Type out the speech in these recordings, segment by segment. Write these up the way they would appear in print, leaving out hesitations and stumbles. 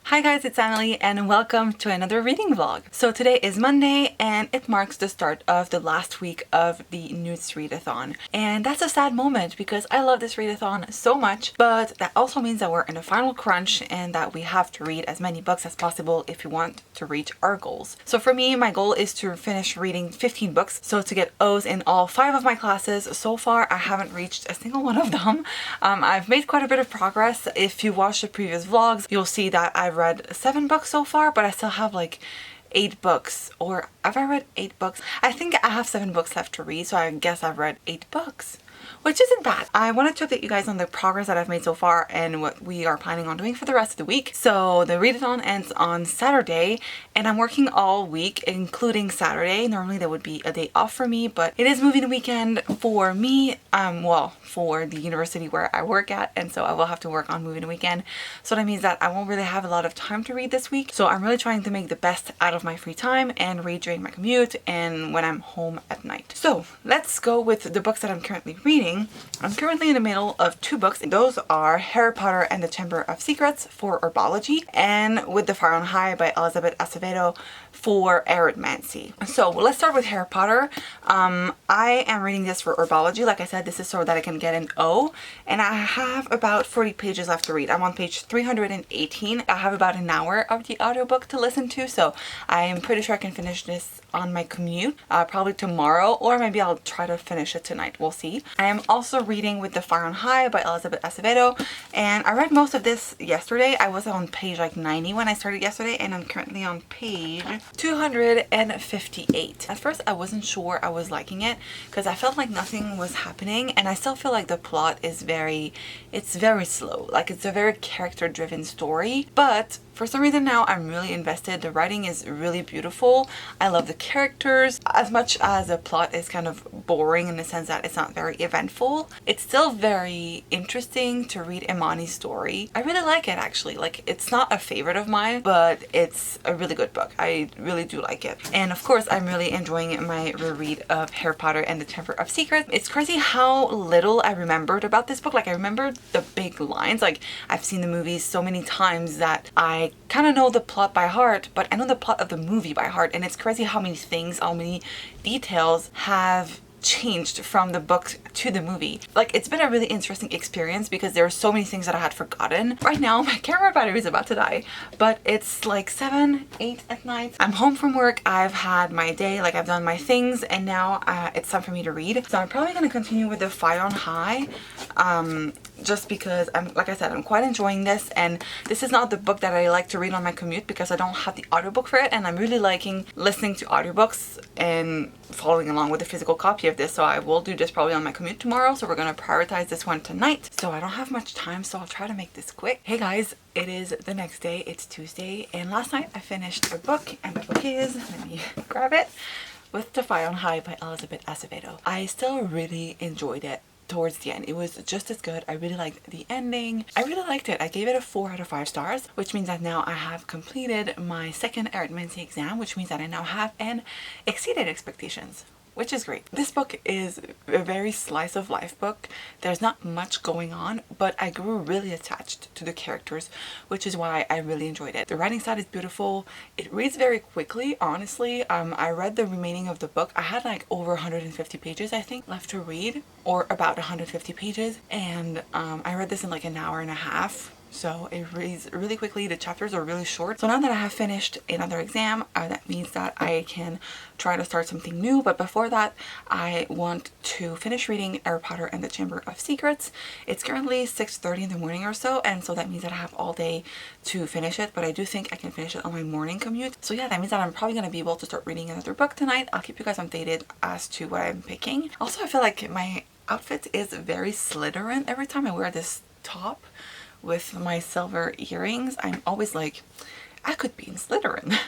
Hi guys, it's Emily and welcome to another reading vlog. So today is Monday and it marks the start of the last week of the NEWTs Readathon. And that's a sad moment because I love this readathon so much, but that also means that we're in a final crunch and that we have to read as many books as possible if we want to reach our goals. So for me, my goal is to finish reading 15 books, so to get O's in all 5 of my classes. So far, I haven't reached a single one of them. I've made quite a bit of progress. If you watch the previous vlogs, you'll see that I've read 7 books so far, but I still have like 8 books. Or have I read 8 books? I think I have 7 books left to read, so I guess I've read 8 books, which isn't bad. I wanted to update you guys on the progress that I've made so far and what we are planning on doing for the rest of the week. So the readathon ends on Saturday and I'm working all week, including Saturday. Normally there would be a day off for me, but it is moving weekend for me, well, for the university where I work at, and so I will have to work on moving weekend. So that means that I won't really have a lot of time to read this week. So I'm really trying to make the best out of my free time and read during my commute and when I'm home at night. So let's go with the books that I'm currently reading. I'm currently in the middle of 2 books. Those are Harry Potter and the Chamber of Secrets for herbology and With the Fire on High by Elizabeth Acevedo for arithmancy. So let's start with Harry Potter. I am reading this for herbology. Like I said, this is so that I can get an O, and I have about 40 pages left to read. I'm on page 318. I have about an hour of the audiobook to listen to, so I am pretty sure I can finish this on my commute, probably tomorrow, or maybe I'll try to finish it tonight. We'll see. I am also reading With the Fire on High by Elizabeth Acevedo, and I read most of this yesterday. I was on page like 90 when I started yesterday, and I'm currently on page 258. At first I wasn't sure I was liking it because I felt like nothing was happening, and I still feel like the plot is very slow. Like, it's a very character driven story, but for some reason now I'm really invested. The writing is really beautiful. I love the characters. As much as the plot is kind of boring in the sense that it's not very eventful, it's still very interesting to read Imani's story. I really like it, actually. Like, it's not a favorite of mine, but it's a really good book. I really do like it. And of course, I'm really enjoying my reread of Harry Potter and the Chamber of Secrets. It's crazy how little I remembered about this book. Like, I remembered the big lines. Like, I've seen the movies so many times that I kind of know the plot by heart, but I know the plot of the movie by heart, and it's crazy how many things, how many details have changed from the book to the movie. Like, it's been a really interesting experience because there are so many things that I had forgotten. Right now my camera battery is about to die, but it's like 7, 8 at night. I'm home from work. I've had my day, like, I've done my things, and now it's time for me to read. So I'm probably going to continue with The Fire on High, just because like I said, I'm quite enjoying this, and this is not the book that I like to read on my commute because I don't have the audiobook for it, and I'm really liking listening to audiobooks and following along with a physical copy of this. So I will do this probably on my commute tomorrow, so we're going to prioritize this one tonight. So I don't have much time, so I'll try to make this quick. Hey guys, it is the next day. It's Tuesday, and last night I finished a book, and the book is, let me grab it, With the Fire on High by Elizabeth Acevedo. I still really enjoyed it. Towards the end, it was just as good. I really liked the ending. I really liked it. I gave it a 4 out of 5 stars, which means that now I have completed my second arithmancy exam, which means that I now have an exceeded expectations, which is great. This book is a very slice of life book. There's not much going on, but I grew really attached to the characters, which is why I really enjoyed it. The writing side is beautiful. It reads very quickly, honestly. I read the remaining of the book. I had like over 150 pages, I think, left to read, or about 150 pages, and I read this in like an hour and a half. So it reads really quickly. The chapters are really short. So now that I have finished another exam, that means that I can try to start something new. But before that, I want to finish reading Harry Potter and the Chamber of Secrets. It's currently 6:30 in the morning or so, and so that means that I have all day to finish it. But I do think I can finish it on my morning commute. So yeah, that means that I'm probably going to be able to start reading another book tonight. I'll keep you guys updated as to what I'm picking. Also, I feel like my outfit is very Slytherin every time I wear this top with my silver earrings. I'm always like, I could be in Slytherin.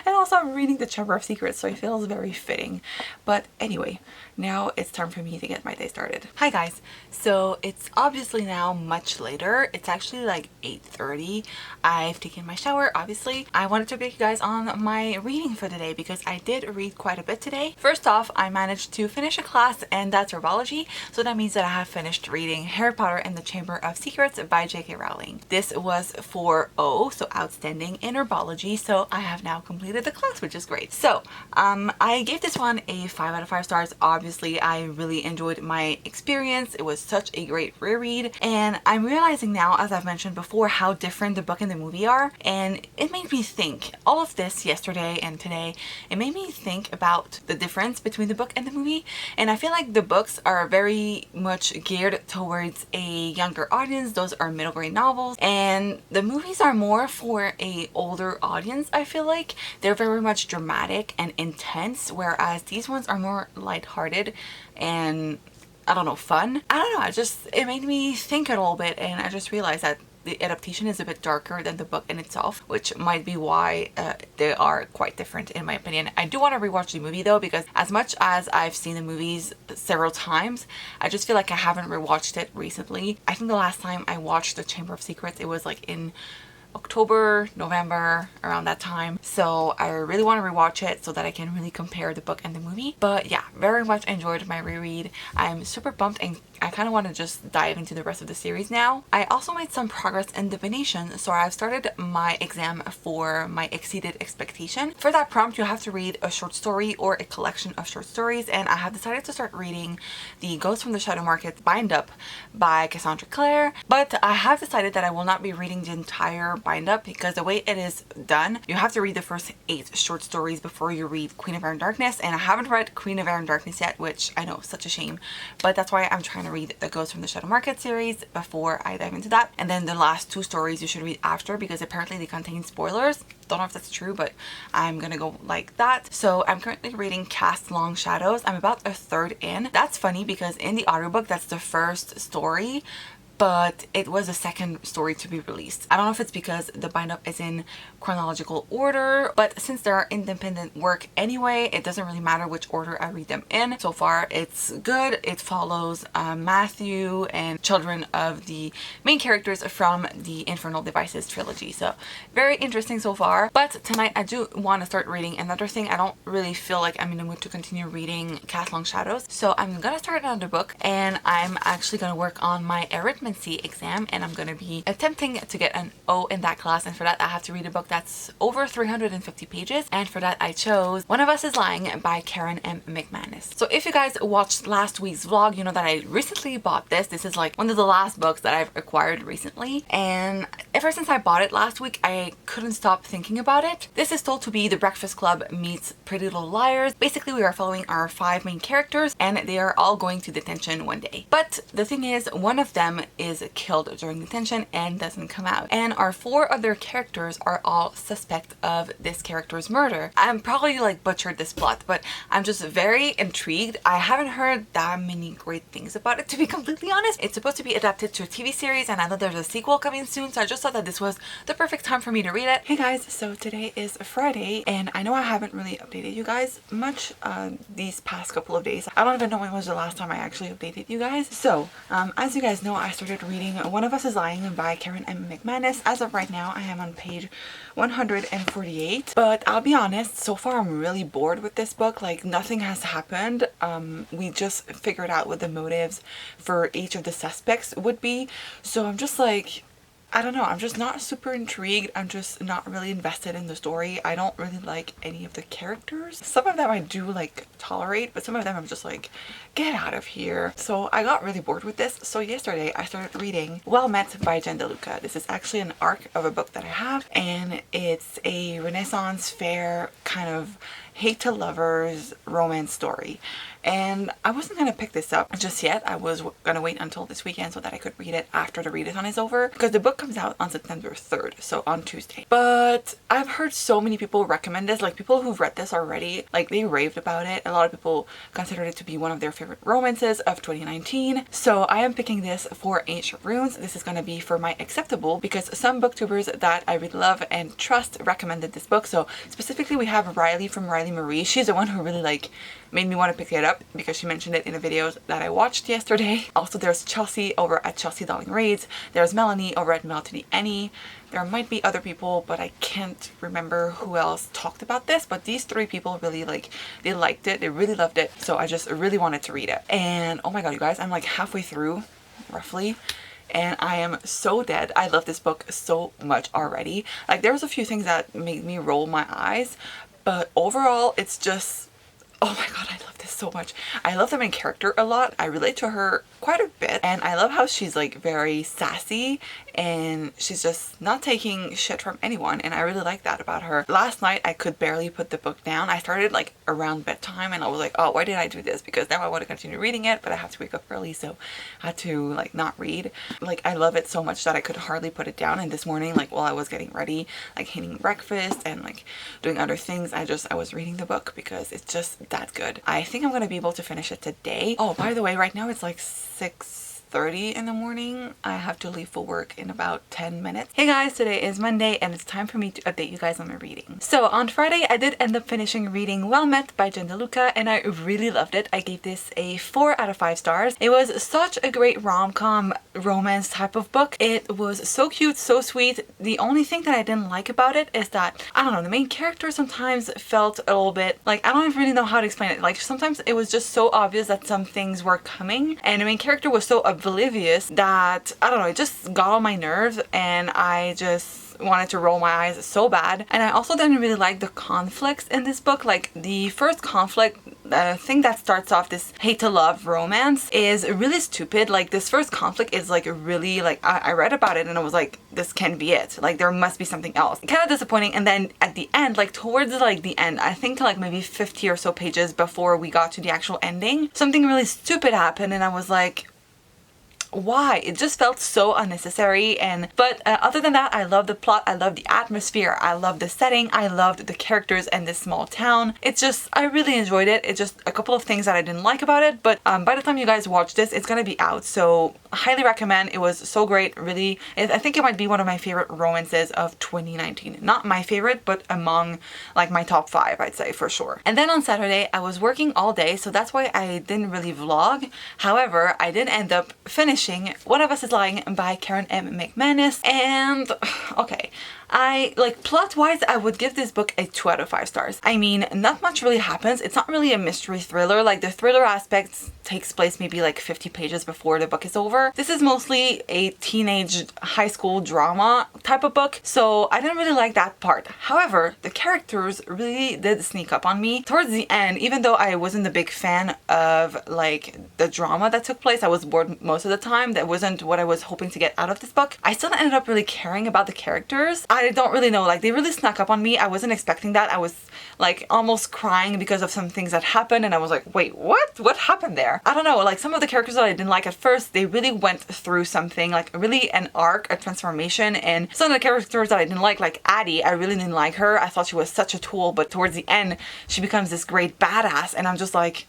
And also I'm reading The Chamber of Secrets, so it feels very fitting. But anyway, now it's time for me to get my day started. Hi guys, so it's obviously now much later. It's actually like 8:30. I've taken my shower, obviously. I wanted to update you guys on my reading for today because I did read quite a bit today. First off, I managed to finish a class, and that's herbology, so that means that I have finished reading Harry Potter and the Chamber of Secrets by J.K. Rowling. This was for O, so outstanding in herbology, so I have now completed the class, which is great. So I gave this one a 5 out of 5 stars. Obviously, I really enjoyed my experience. It was such a great reread, and I'm realizing now, as I've mentioned before, how different the book and the movie are, and it made me think. All of this yesterday and today, it made me think about the difference between the book and the movie, and I feel like the books are very much geared towards a younger audience. Those are middle grade novels, and the movies are more for a older audience. I feel like they're very much dramatic and intense, whereas these ones are more lighthearted and, I don't know, fun. I don't know, it made me think a little bit, and I just realized that the adaptation is a bit darker than the book in itself, which might be why they are quite different in my opinion. I do want to rewatch the movie though, because as much as I've seen the movies several times, I just feel like I haven't rewatched it recently. I think the last time I watched The Chamber of Secrets, it was like in October, November, around that time. So I really want to rewatch it so that I can really compare the book and the movie. But yeah, very much enjoyed my reread. I'm super pumped, and I kind of want to just dive into the rest of the series now. I also made some progress in divination, so I've started my exam for my exceeded expectation. For that prompt, you have to read a short story or a collection of short stories, and I have decided to start reading the Ghost from the Shadow Market bind up by Cassandra Clare, but I have decided that I will not be reading the entire bind up because the way it is done, you have to read the first 8 short stories before you read Queen of Air and Darkness, and I haven't read Queen of Air and Darkness yet, which I know is such a shame, but that's why I'm trying to read the Ghost from the Shadow Market series before I dive into that. And then the last 2 stories you should read after, because apparently they contain spoilers. Don't know if that's true, but I'm gonna go like that. So I'm currently reading Cast Long Shadows. I'm about a third in. That's funny because in the audiobook that's the first story, but it was the second story to be released. I don't know if it's because the bind up is in chronological order, but since they're independent work anyway, it doesn't really matter which order I read them in. So far it's good. It follows Matthew and children of the main characters from the Infernal Devices trilogy. So very interesting so far. But tonight I do want to start reading another thing. I don't really feel like I'm in the mood to continue reading Cast Long Shadows, so I'm gonna start another book, and I'm actually gonna work on my arithmetic exam, and I'm going to be attempting to get an O in that class, and for that I have to read a book that's over 350 pages, and for that I chose One of Us is Lying by Karen M. McManus. So if you guys watched last week's vlog, you know that I recently bought this. This is like one of the last books that I've acquired recently, and ever since I bought it last week I couldn't stop thinking about it. This is told to be The Breakfast Club meets Pretty Little Liars. Basically we are following our 5 main characters, and they are all going to detention one day. But the thing is, one of them is killed during detention and doesn't come out, and our 4 other characters are all suspect of this character's murder. I'm probably like butchered this plot, but I'm just very intrigued. I haven't heard that many great things about it, to be completely honest. It's supposed to be adapted to a TV series, and I know there's a sequel coming soon, so I just thought that this was the perfect time for me to read it. Hey guys, so today is Friday, and I know I haven't really updated you guys much these past couple of days. I don't even know when was the last time I actually updated you guys. So as you guys know, I started reading One of Us is Lying by Karen M. McManus. As of right now, I am on page 148, but I'll be honest, so far I'm really bored with this book. Like, nothing has happened. We just figured out what the motives for each of the suspects would be, so I'm just like, I don't know, I'm just not super intrigued. I'm just not really invested in the story. I don't really like any of the characters. Some of them I do like tolerate, but some of them I'm just like, get out of here. So I got really bored with this. So yesterday I started reading Well Met by Jen DeLuca. This is actually an arc of a book that I have, and it's a Renaissance fair kind of hate to lovers romance story. And I wasn't gonna pick this up just yet. I was gonna wait until this weekend so that I could read it after the readathon is over, because the book comes out on September 3rd, so on Tuesday. But I've heard so many people recommend this, like people who've read this already, like they raved about it. A lot of people considered it to be one of their favorite romances of 2019. So I am picking this for Ancient Runes. This is gonna be for my acceptable, because some booktubers that I really love and trust recommended this book. So specifically we have Riley from Riley Marie. She's the one who really like made me want to pick it up because she mentioned it in the videos that I watched yesterday. Also, there's Chelsea over at Chelsea Darling Reads. There's Melanie over at Mel to the There might be other people, but I can't remember who else talked about this. But these three people really they liked it. They really loved it. So I just really wanted to read it. And oh my god, you guys, I'm like halfway through, roughly. And I am so dead. I love this book so much already. Like there was a few things that made me roll my eyes, but overall it's just, oh my god, I love this so much. I love the main character a lot. I relate to her quite a bit, and I love how she's like very sassy and she's just not taking shit from anyone, and I really like that about her. Last night I could barely put the book down. I started like around bedtime and I was like, oh, why did I do this? Because now I want to continue reading it, but I have to wake up early, so I had to like not read. Like I love it so much that I could hardly put it down, and this morning like while I was getting ready, like eating breakfast and like doing other things, I was reading the book because it's just that good. I think I'm gonna be able to finish it today. Oh, by the way, right now it's like 6:30 in the morning. I have to leave for work in about 10 minutes. Hey guys, today is Monday and it's time for me to update you guys on my reading. So on Friday I did end up finishing reading Well Met by Jen DeLuca, and I really loved it. I gave this a 4 out of 5 stars. It was such a great rom-com romance type of book. It was so cute, so sweet. The only thing that I didn't like about it is that, I don't know, the main character sometimes felt a little bit like, I don't really know how to explain it. Like sometimes it was just so obvious that some things were coming, and the main character was so oblivious that, I don't know, it just got on my nerves and I just wanted to roll my eyes so bad. And I also didn't really like the conflicts in this book. Like the first conflict, the thing that starts off this hate to love romance, is really stupid. Like this first conflict is like really like, I read about it and I was like, this can't be it. Like there must be something else. Kind of disappointing. And then at the end, like towards like the end, I think like maybe 50 or so pages before we got to the actual ending, something really stupid happened and I was like, why? It just felt so unnecessary. But other than that, I love the plot, I love the atmosphere, I love the setting, I loved the characters and this small town. It's just, I really enjoyed it. It's just a couple of things that I didn't like about it, but by the time you guys watch this, it's gonna be out, so I highly recommend. It was so great, really. I think it might be one of my favorite romances of 2019. Not my favorite, but among like my top 5, I'd say for sure. And then on Saturday, I was working all day, so that's why I didn't really vlog. However, I did end up finishing One of Us is Lying by Karen M. McManus, and okay, I like plot-wise, I would give this book a 2 out of 5 stars. I mean, not much really happens. It's not really a mystery thriller. Like the thriller aspect takes place maybe like 50 pages before the book is over. This is mostly a teenage high school drama type of book, so I didn't really like that part. However, the characters really did sneak up on me towards the end. Even though I wasn't a big fan of like the drama that took place, I was bored most of the time. That wasn't what I was hoping to get out of this book. I still ended up really caring about the characters. I don't really know, like they really snuck up on me. I wasn't expecting that. I was like almost crying because of some things that happened, and I was like, wait, what happened there? I don't know, like some of the characters that I didn't like at first, they really went through something, like really an arc, a transformation. And some of the characters that I didn't like Addie, I really didn't like her. I thought she was such a tool, but towards the end she becomes this great badass, and I'm just like,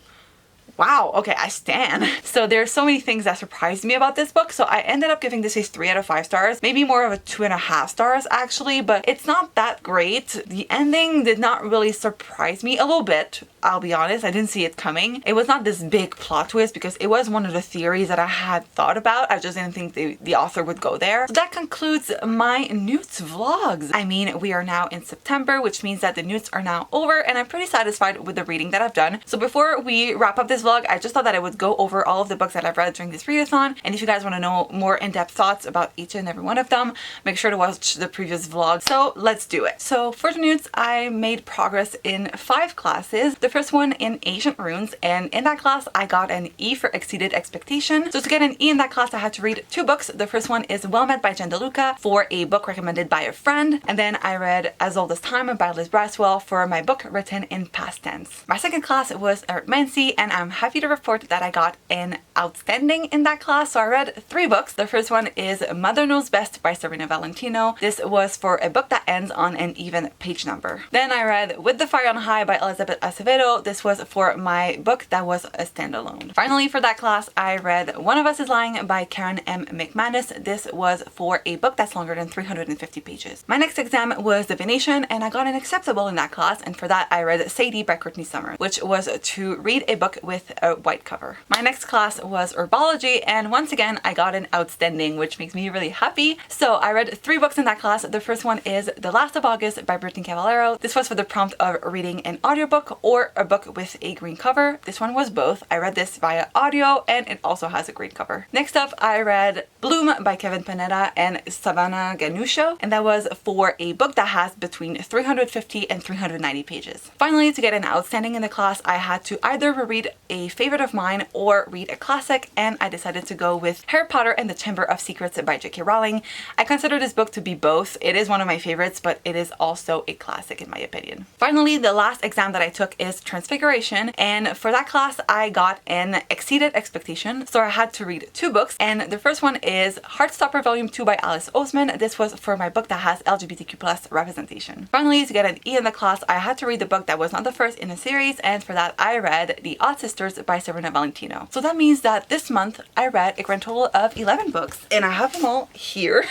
wow, okay, I stan. So there's so many things that surprised me about this book, so I ended up giving this a 3 out of 5 stars, maybe more of a 2.5 stars actually, but it's not that great. The ending did not really surprise me, a little bit, I'll be honest. I didn't see it coming. It was not this big plot twist because it was one of the theories that I had thought about. I just didn't think the author would go there. So that concludes my NEWTs vlogs. I mean, we are now in September, which means that the NEWTs are now over, and I'm pretty satisfied with the reading that I've done. So before we wrap up this vlog, vlog. I just thought that I would go over all of the books that I've read during this readathon, and if you guys want to know more in-depth thoughts about each and every one of them, make sure to watch the previous vlog. So let's do it. So for the NEWTs, I made progress in 5 classes. The first one in Ancient Runes, and in that class I got an E for Exceeded Expectation. So to get an E in that class I had to read 2 books. The first one is Well Met by Jen DeLuca for a book recommended by a friend, and then I read As Old as Time by Liz Braswell for my book written in past tense. My second class was Arithmancy, and I'm happy to report that I got an outstanding in that class. So I read 3 books. The first one is Mother Knows Best by Serena Valentino. This was for a book that ends on an even page number. Then I read With the Fire on High by Elizabeth Acevedo. This was for my book that was a standalone. Finally, for that class, I read One of Us is Lying by Karen M. McManus. This was for a book that's longer than 350 pages. My next exam was Divination, and I got an acceptable in that class, and for that I read Sadie by Courtney Summers, which was to read a book with a white cover. My next class was Herbology, and once again I got an outstanding, which makes me really happy. So I read 3 books in that class. The first one is The Last of August by Brittany Cavallero. This was for the prompt of reading an audiobook or a book with a green cover. This one was both. I read this via audio, and it also has a green cover. Next up, I read Bloom by Kevin Panetta and Savannah Ganusho, and that was for a book that has between 350 and 390 pages. Finally, to get an outstanding in the class, I had to either reread a favorite of mine or read a classic, and I decided to go with Harry Potter and the Chamber of Secrets by J.K. Rowling. I consider this book to be both. It is one of my favorites, but it is also a classic in my opinion. Finally, the last exam that I took is Transfiguration, and for that class I got an Exceeded Expectation. So I had to read 2 books, and the first one is Heartstopper Volume 2 by Alice Oseman. This was for my book that has LGBTQ+ representation. Finally, to get an E in the class, I had to read the book that was not the first in a series, and for that I read The Odd Sisters by Serena Valentino. So that means that this month I read a grand total of 11 books, and I have them all here,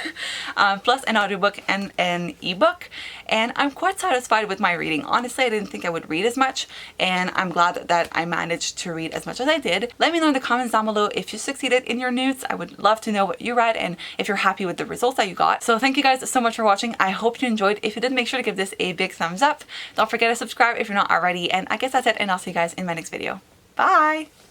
plus an audiobook and an ebook, and I'm quite satisfied with my reading. Honestly, I didn't think I would read as much, and I'm glad that I managed to read as much as I did. Let me know in the comments down below if you succeeded in your NEWTs. I would love to know what you read and if you're happy with the results that you got. So thank you guys so much for watching. I hope you enjoyed. If you did, make sure to give this a big thumbs up. Don't forget to subscribe if you're not already, and I guess that's it, and I'll see you guys in my next video. Bye!